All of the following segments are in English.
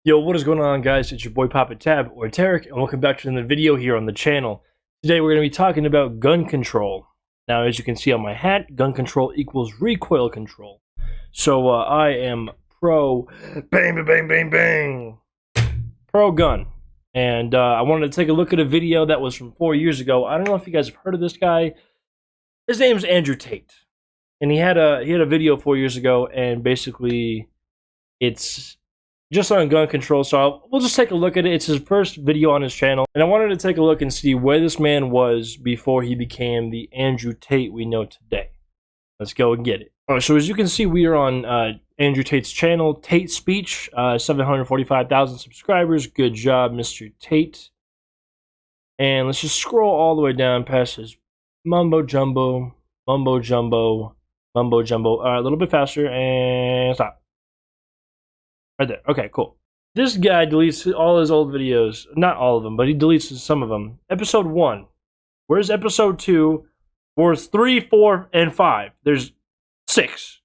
Yo, what is going on, guys? It's your boy Papa Tab, or Tarek, and welcome back to another video here on the channel. Today we're going to be talking about gun control. Now, as you can see on my hat, gun control equals recoil control. So, I am pro bang, bang, bang, bang, bang, pro gun. And I wanted to take a look at a video that was from 4 years ago. I don't know if you guys have heard of this guy. His name is Andrew Tate. And he had a video 4 years ago, and basically it's just on gun control, so we'll just take a look at it. It's his first video on his channel, and I wanted to take a look and see where this man was before he became the Andrew Tate we know today. Let's go and get it. Alright, so as you can see, we are on Andrew Tate's channel, Tate Speech, 745,000 subscribers. Good job, Mr. Tate. And let's just scroll all the way down past his mumbo jumbo, mumbo jumbo, mumbo jumbo. A little bit faster, and stop. Right there. Okay, cool. This guy deletes all his old videos. Not all of them, but he deletes some of them. Episode 1. Where's episode 2? Where's 3, 4, and 5? There's 6.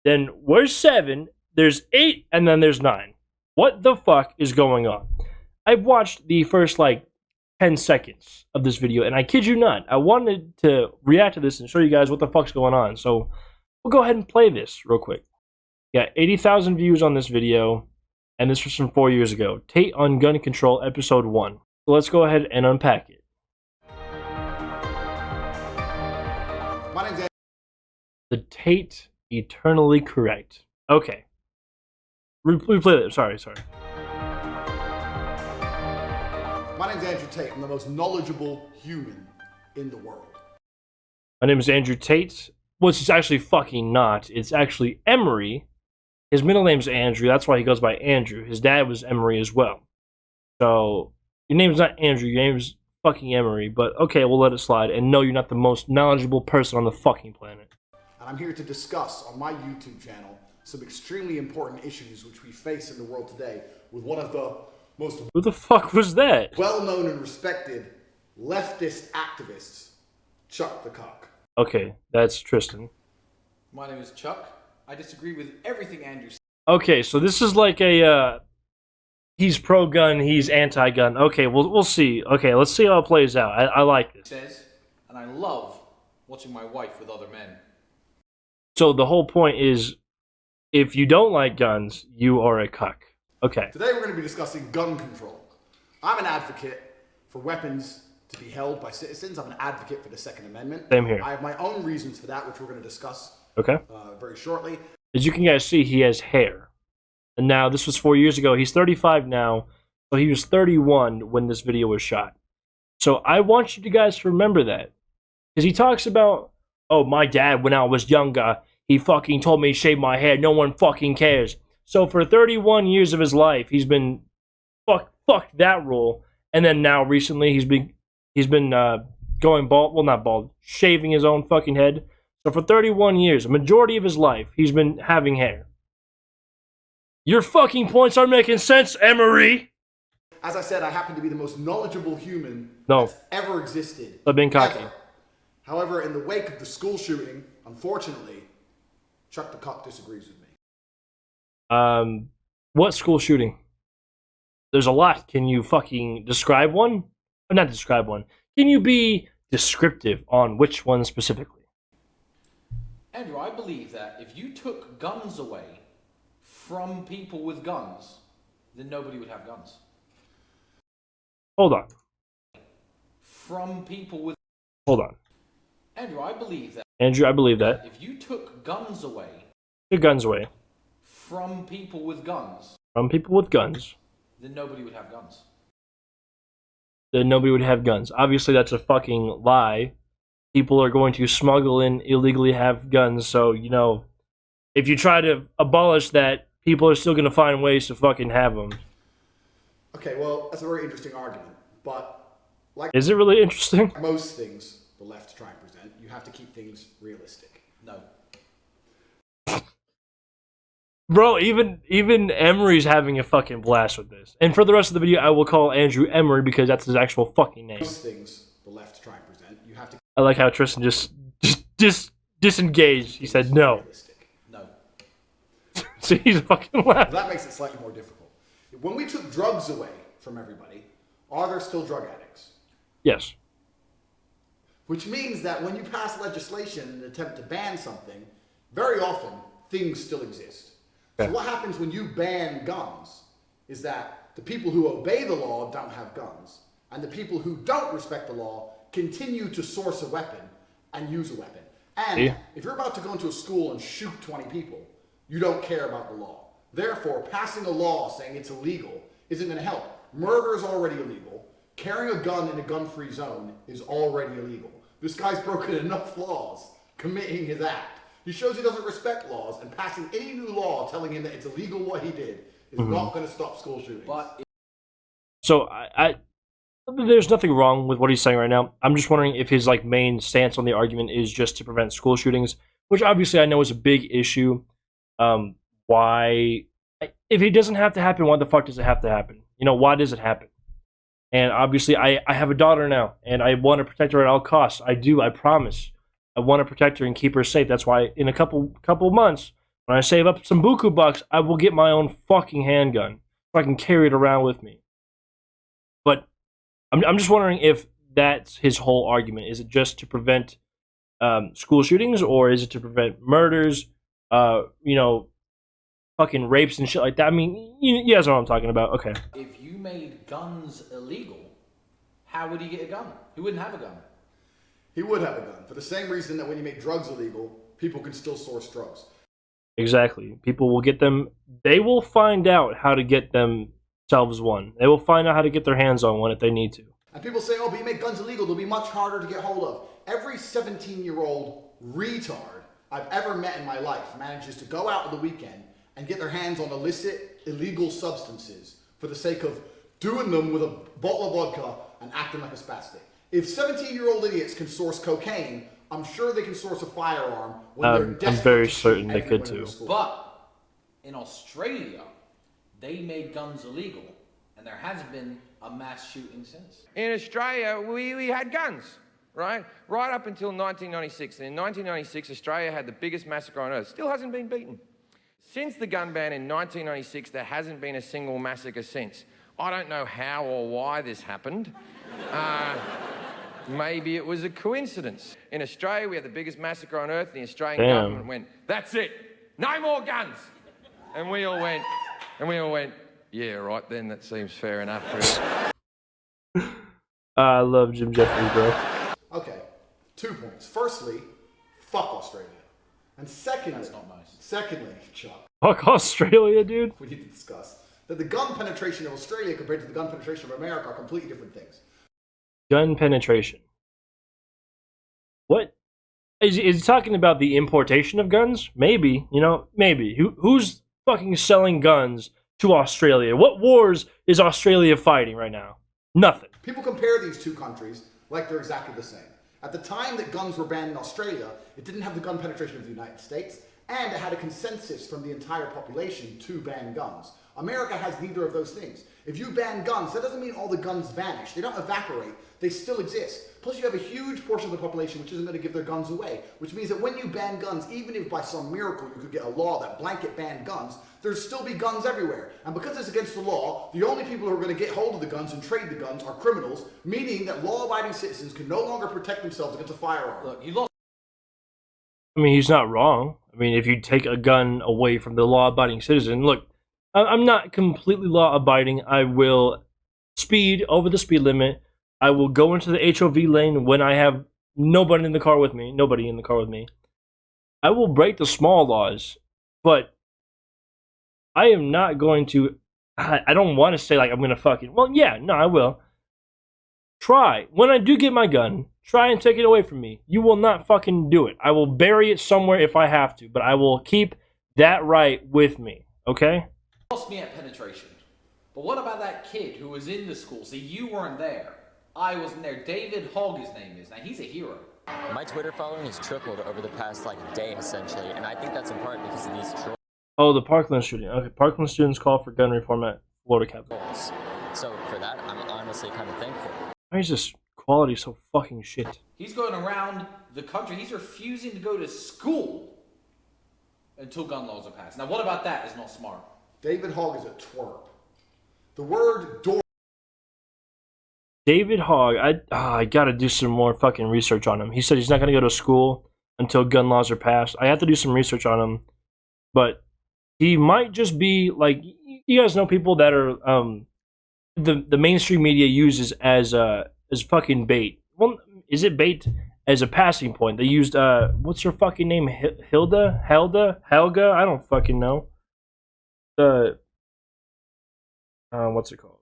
Then where's 7? There's 8, and then there's 9. What the fuck is going on? I've watched the first, 10 seconds of this video, and I kid you not, I wanted to react to this and show you guys what the fuck's going on. So, we'll go ahead and play this real quick. Got 80,000 views on this video, and this was from 4 years ago. Tate on gun control, episode 1. So let's go ahead and unpack it. My name's Andrew. The Tate eternally correct. Okay. Replay it. Sorry. My name's Andrew Tate. I'm the most knowledgeable human in the world. My name is Andrew Tate. Which is actually fucking not. It's actually Emery. His middle name's Andrew. That's why he goes by Andrew. His dad was Emery as well. So, your name's not Andrew. Your name's fucking Emery. But, okay, we'll let it slide. And no, you're not the most knowledgeable person on the fucking planet. And I'm here to discuss on my YouTube channel some extremely important issues which we face in the world today with one of the most Who the fuck was that? well-known and respected leftist activists, Chuck the Cock. Okay, that's Tristan. My name is Chuck. I disagree with everything Andrew said. Okay, so this is like a, he's pro-gun, he's anti-gun. Okay, we'll see. Okay, let's see how it plays out. I like this. Says, and I love watching my wife with other men. So the whole point is, if you don't like guns, you are a cuck. Okay. Today we're going to be discussing gun control. I'm an advocate for weapons to be held by citizens. I'm an advocate for the Second Amendment. Same here. I have my own reasons for that, which we're going to discuss Okay. very shortly. As you can guys see, he has hair. And now, this was 4 years ago. He's 35 now. So he was 31 when this video was shot. So I want you guys to remember that. Because he talks about, oh, my dad, when I was younger, he fucking told me to shave my hair. No one fucking cares. So for 31 years of his life, he's been, fuck that rule. And then now, recently, he's been going bald, well, not bald, shaving his own fucking head. So for 31 years, a majority of his life, he's been having hair. Your fucking points aren't making sense, Emery! As I said, I happen to be the most knowledgeable human that's ever existed. I've been cocky. Ever. However, in the wake of the school shooting, unfortunately, Chuck the Cock disagrees with me. What school shooting? There's a lot. Can you fucking describe one? Or not describe one. Can you be descriptive on which one specifically? Andrew, I believe that if you took guns away from people with guns, then nobody would have guns. Hold on. From people with... Hold on. Andrew, I believe that... Andrew, I believe that. If you took guns away... Took guns away. From people with guns... From people with guns. Then nobody would have guns. Then nobody would have guns. Obviously, that's a fucking lie. People are going to smuggle in, illegally have guns, so, you know, if you try to abolish that, people are still going to find ways to fucking have them. Okay, well, that's a very interesting argument, but like Is it really interesting? most things the left try and present, you have to keep things realistic. No. Bro, even Emery's having a fucking blast with this. And for the rest of the video, I will call Andrew Emery because that's his actual fucking name. Most things the left try and present, you have to I like how Tristan just disengaged. He said no. realistic. No. So he's a fucking laugh. That makes it slightly more difficult. When we took drugs away from everybody, are there still drug addicts? Yes. Which means that when you pass legislation in an attempt to ban something, very often things still exist. Okay. So what happens when you ban guns is that the people who obey the law don't have guns, and the people who don't respect the law continue to source a weapon and use a weapon. And if you're about to go into a school and shoot 20 people, you don't care about the law. Therefore, passing a law saying it's illegal isn't going to help. Murder is already illegal. Carrying a gun in a gun-free zone is already illegal. This guy's broken enough laws committing his act. He shows he doesn't respect laws, and passing any new law telling him that it's illegal what he did is not going to stop school shootings. So there's nothing wrong with what he's saying right now. I'm just wondering if his main stance on the argument is just to prevent school shootings, which obviously I know is a big issue. Why, if it doesn't have to happen, why the fuck does it have to happen? Why does it happen? And obviously I have a daughter now, and I want to protect her at all costs. I do, I promise. I want to protect her and keep her safe. That's why in a couple months, when I save up some buku bucks, I will get my own fucking handgun so I can carry it around with me. But I'm just wondering if that's his whole argument. Is it just to prevent school shootings, or is it to prevent murders, fucking rapes and shit like that? I mean, you guys know what I'm talking about. Okay. If you made guns illegal, how would he get a gun? He wouldn't have a gun. He would have a gun, for the same reason that when you make drugs illegal, people can still source drugs. Exactly. People will get them. They will find out how to get themselves one. They will find out how to get their hands on one if they need to. And people say, oh, but you make guns illegal, they'll be much harder to get hold of. Every 17-year-old retard I've ever met in my life manages to go out on the weekend and get their hands on illicit, illegal substances for the sake of doing them with a bottle of vodka and acting like a spastic. If 17-year-old idiots can source cocaine, I'm sure they can source a firearm when they're desperate. I'm very certain they could too. But in Australia, they made guns illegal, and there has been a mass shooting since. In Australia, we had guns, right? Right up until 1996. And in 1996, Australia had the biggest massacre on earth. Still hasn't been beaten. Since the gun ban in 1996, there hasn't been a single massacre since. I don't know how or why this happened. Maybe it was a coincidence. In Australia, we had the biggest massacre on earth, and the Australian government went, that's it, no more guns. And we all went, yeah, right then, that seems fair enough. I love Jim Jeffries, bro. Okay, 2 points. Firstly, fuck Australia. And secondly, that's not nice. Secondly, Chuck, Fuck Australia, dude. we need to discuss that the gun penetration of Australia compared to the gun penetration of America are completely different things. Gun penetration. What? Is he talking about the importation of guns? Maybe, maybe. Who's fucking selling guns to Australia? What wars is Australia fighting right now? Nothing. People compare these two countries like they're exactly the same. At the time that guns were banned in Australia, it didn't have the gun penetration of the United States, and it had a consensus from the entire population to ban guns. America has neither of those things. If you ban guns, that doesn't mean all the guns vanish. They don't evaporate. They still exist. Plus, you have a huge portion of the population which isn't going to give their guns away, which means that when you ban guns, even if by some miracle you could get a law that blanket banned guns, there'd still be guns everywhere. And because it's against the law, the only people who are going to get hold of the guns and trade the guns are criminals, meaning that law-abiding citizens can no longer protect themselves against a firearm. Look, you lost. I mean, he's not wrong. I mean, if you take a gun away from the law-abiding citizen, look, I'm not completely law-abiding. I will speed over the speed limit. I will go into the HOV lane when I have nobody in the car with me. I will break the small laws, but I am not going to. I don't want to say I'm going to fucking. Well, yeah, no, I will. Try. When I do get my gun, try and take it away from me. You will not fucking do it. I will bury it somewhere if I have to, but I will keep that right with me, okay? Lost me at penetration. But what about that kid who was in the school? See, you weren't there. I wasn't there. David Hogg, his name is. Now, he's a hero. My Twitter following has tripled over the past day, essentially, and I think that's in part because of these trolls. Oh, the Parkland shooting. Okay, Parkland students call for gun reform at Florida Capitol. So for that, I'm honestly kind of thankful. Why is this quality so fucking shit? He's going around the country. He's refusing to go to school until gun laws are passed. Now, what about that is not smart? David Hogg is a twerp. The word dork. David Hogg, I gotta do some more fucking research on him. He said he's not gonna go to school until gun laws are passed. I have to do some research on him, but he might just be like, you guys know people that are the mainstream media uses as fucking bait. Well, is it bait as a passing point? They used what's her fucking name? Helga? I don't fucking know. The what's it called?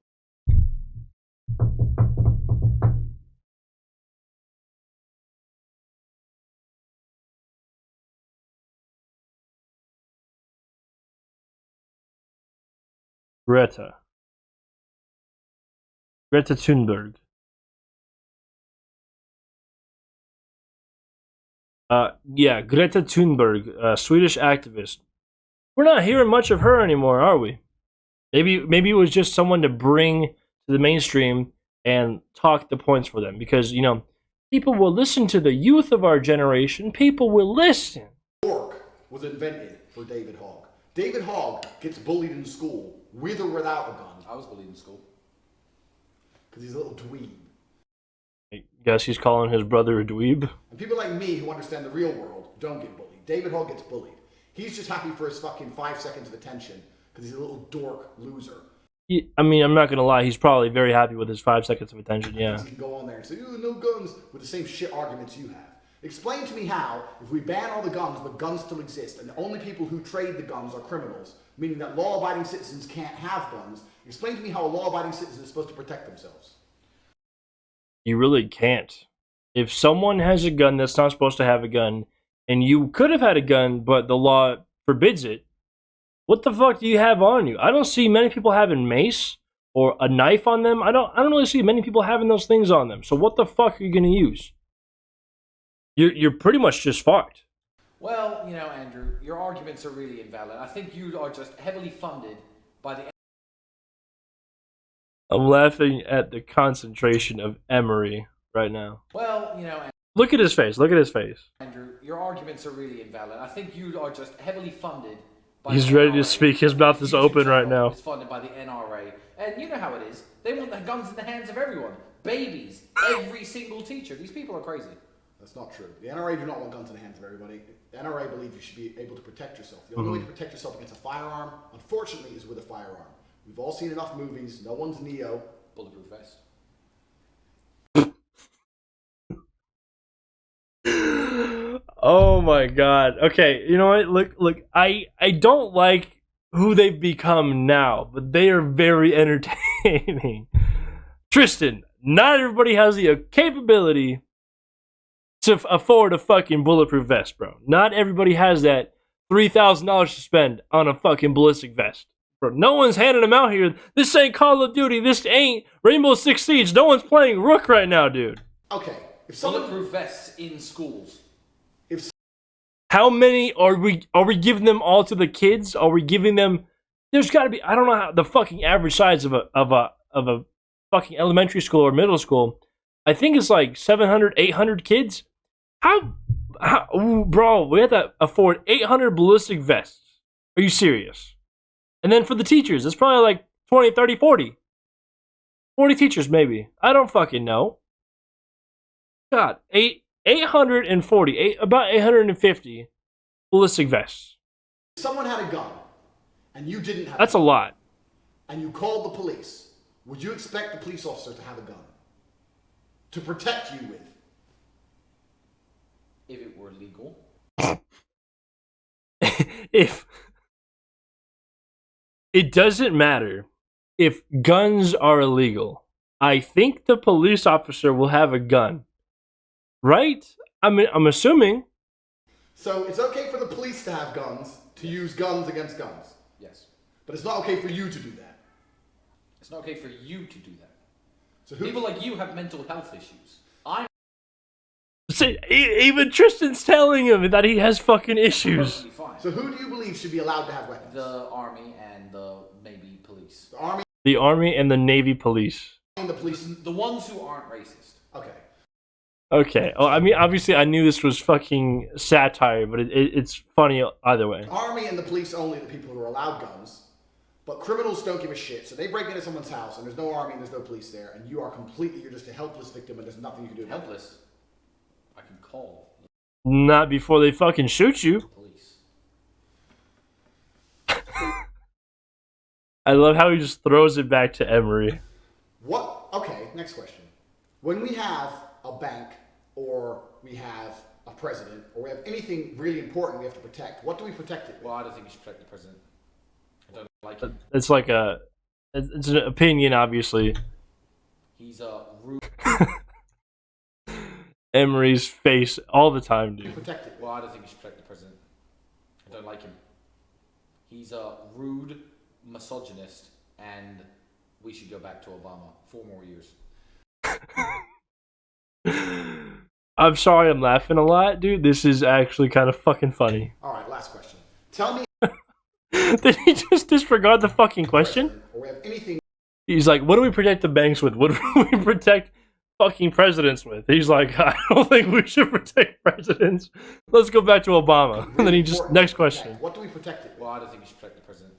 Greta Thunberg. Yeah, Greta Thunberg, Swedish activist. We're not hearing much of her anymore, are we? Maybe it was just someone to bring to the mainstream and talk the points for them, because you know people will listen to the youth of our generation. People will listen. Dork was invented for David Hogg. David Hogg gets bullied in school with or without a gun. I was bullied in school. Because he's a little dweeb. I guess he's calling his brother a dweeb. And people like me who understand the real world don't get bullied. David Hogg gets bullied. He's just happy for his fucking 5 seconds of attention because he's a little dork loser. I mean, I'm not gonna lie. He's probably very happy with his 5 seconds of attention. Yeah. He can go on there and say, "Ooh, no guns," with the same shit arguments you have. Explain to me how, if we ban all the guns, but guns still exist, and the only people who trade the guns are criminals, meaning that law-abiding citizens can't have guns. Explain to me how a law-abiding citizen is supposed to protect themselves. You really can't. If someone has a gun that's not supposed to have a gun, and you could have had a gun, but the law forbids it, what the fuck do you have on you? I don't see many people having mace or a knife on them. I don't really see many people having those things on them. So what the fuck are you gonna use? You're pretty much just fucked. Well, you know, Andrew, your arguments are really invalid. I think you are just heavily funded by the... I'm laughing at the concentration of Emery right now. Well, you know... Look at his face. Look at his face. Andrew, your arguments are really invalid. I think you are just heavily funded by He's the ready NRA. to speak. His mouth is open right now. It's funded by the NRA. And you know how it is. They want the guns in the hands of everyone. Babies. Every single teacher. These people are crazy. That's not true. The NRA do not want guns in the hands of everybody. The NRA believe you should be able to protect yourself. The only way to protect yourself against a firearm, unfortunately, is with a firearm. We've all seen enough movies. No one's Neo. Bulletproof vest. Oh my god. Okay, you know what? Look, I don't like who they've become now, but they are very entertaining. Tristan, not everybody has the capability to afford a fucking bulletproof vest, bro. Not everybody has that $3,000 to spend on a fucking ballistic vest. Bro, no one's handing them out here. This ain't Call of Duty. This ain't Rainbow Six Siege. No one's playing Rook right now, dude. Okay, if someone... Bulletproof vests in schools. How many are we giving them all to the kids? Are we giving them? There's got to be. I don't know how the fucking average size of a fucking elementary school or middle school. I think it's like 700, 800 kids. How ooh, bro? We have to afford 800 ballistic vests. Are you serious? And then for the teachers, it's probably like 20, 30, 40. 40 teachers maybe. I don't fucking know. God, 840, about 850 ballistic vests. If someone had a gun, and you didn't have That's a lot. and you called the police, would you expect the police officer to have a gun? To protect you with? If it were legal. If it doesn't matter if guns are illegal, I think the police officer will have a gun. Right? I mean, I'm assuming. So it's okay for the police to have guns, to use guns against guns. Yes. But it's not okay for you to do that. It's not okay for you to do that. So who... People like you have mental health issues. I'm See, even Tristan's telling him that he has fucking issues. perfectly fine. So who do you believe should be allowed to have weapons? The army and the maybe police. The army The Army and the Navy police. and the police. The ones who aren't racist. Okay. Okay. Oh, I mean, obviously, I knew this was fucking satire, but it's funny either way. The army and the police only, the people who are allowed guns. But criminals don't give a shit, so they break into someone's house, and there's no army and there's no police there, and you're just a helpless victim, and there's nothing you can do about it. Helpless. I can call Not before they fucking shoot you. the police. I love how he just throws it back to Emery. What? Okay, next question. When we have a bank, or we have a president, or we have anything really important we have to protect, what do we protect it with? Well, I don't think you should protect the president. I don't like him. It's like it's an opinion, obviously. He's a rude. Emery's face all the time, We dude. protect it with? Well, I don't think you should protect the president. I don't like him. He's a rude misogynist, and we should go back to Obama 4 more years. I'm sorry I'm laughing a lot, dude. This is actually kind of fucking funny. Alright, last question. Tell me Did he just disregard the fucking question? or we have anything He's like, what do we protect the banks with? What do we protect fucking presidents with? He's like, I don't think we should protect presidents. Let's go back to Obama. And then he just, important next to question. protect. What do we protect it with? Well, I don't think you should protect the president.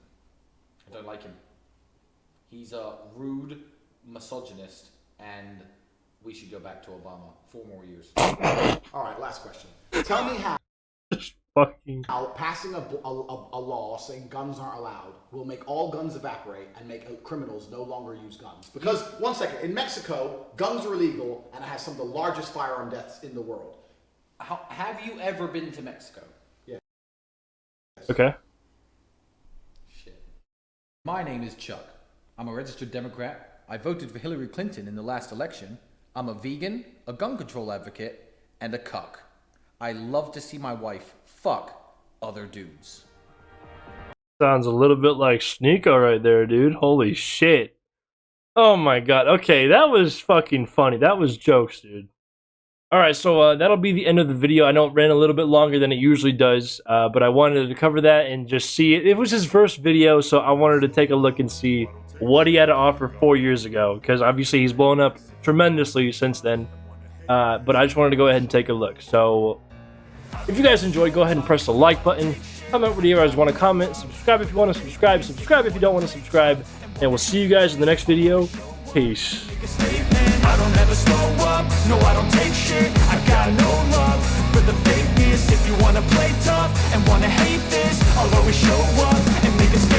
I don't like him. He's a rude misogynist, and we should go back to Obama 4 more years. Alright, last question. Tell me Fucking. how passing a law saying guns aren't allowed will make all guns evaporate and make criminals no longer use guns. Because, one second, in Mexico, guns are illegal and it has some of the largest firearm deaths in the world. Have you ever been to Mexico? Okay. Shit. My name is Chuck. I'm a registered Democrat. I voted for Hillary Clinton in the last election. I'm a vegan, a gun control advocate, and a cuck. I love to see my wife fuck other dudes. Sounds a little bit like Sneeko right there, dude. Holy shit. Oh my god. Okay, that was fucking funny. That was jokes, dude. Alright, so that'll be the end of the video. I know it ran a little bit longer than it usually does, but I wanted to cover that and just see it. It was his first video, so I wanted to take a look and see what he had to offer 4 years ago, because obviously he's blown up tremendously since then. But I just wanted to go ahead and take a look. So if you guys enjoyed, go ahead and press the like button. Comment whatever you guys want to comment. Subscribe if you want to subscribe. Subscribe if you don't want to subscribe. And we'll see you guys in the next video. Peace. I don't ever slow up, no I don't take shit. I got no love for the fakeness. If you wanna play tough and wanna hate this, I'll always show up and make a statement.